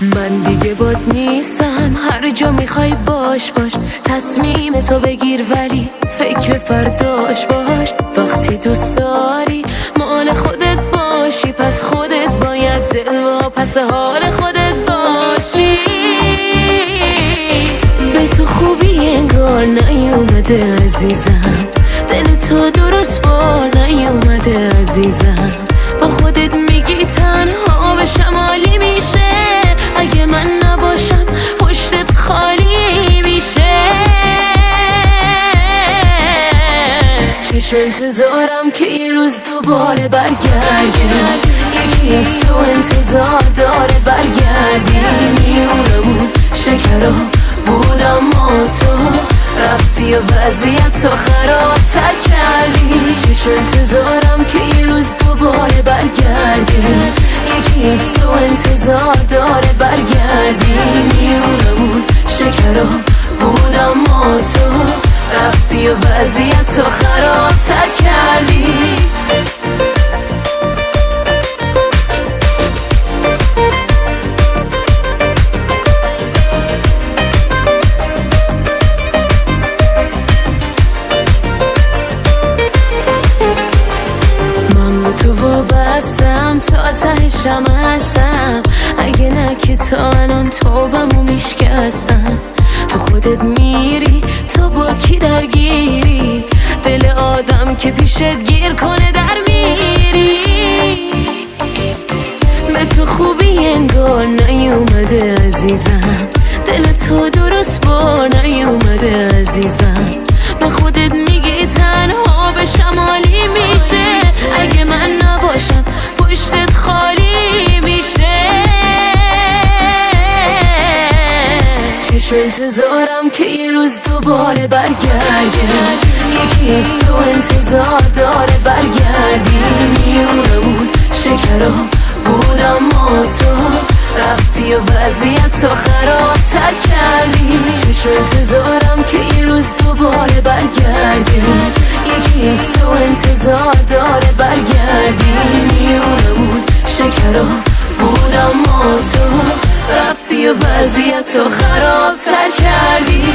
من دیگه باد نیستم، هر جا میخوای باش باش، تصمیم تو بگیر ولی فکر فرداش باش. وقتی دوست داری مال خودت باشی، پس خودت باید دل و پس حال خودت باشی. به تو خوبی انگار نیومده عزیزم، دل تو درست بار نیومده عزیزم. با خودت میگی تنها به شمالی میشه، اگه من نباشم پشتت خالی میشه. چشم انتظارم که یه روز دوباره برگردی، یکی از تو انتظار داره برگردی. میونمون شکرا بود اما تو رفتی و وضعیت تو خرابتر کردی. چشم انتظارم که یه روز دوباره برگردی، یکی از تو انتظار داره برگردی. میونمون شکرا بود اما تو رفتی و وضعیت تو خرابتر کردی. تو وابستم تا تهشم هستم، اگه نه که تا الان توبمو میشکستم. تو خودت میری تو با کی درگیری، دل آدم که پیشت گیر کنه در میری. به تو خوبی انگار نیومده عزیزم، دل تو درست با نیومده عزیزم. به خودت میگی تنها به شمالی میشه، اگه من نباشم پشتت خالی میشه. چشم انتظارم که یه روز دوباره برگردی، یکی از تو انتظار داره برگردی. میونمون شکرا بود اما تو رفتی و وضعیت تو خرابتر کردی. چشم انتظارم که یه روز دوباره برگردی، یکی از تو انتظار داره برگردی. میونمون شکرا بود اما تو رفتی و وضعیت تو خرابتر کردی.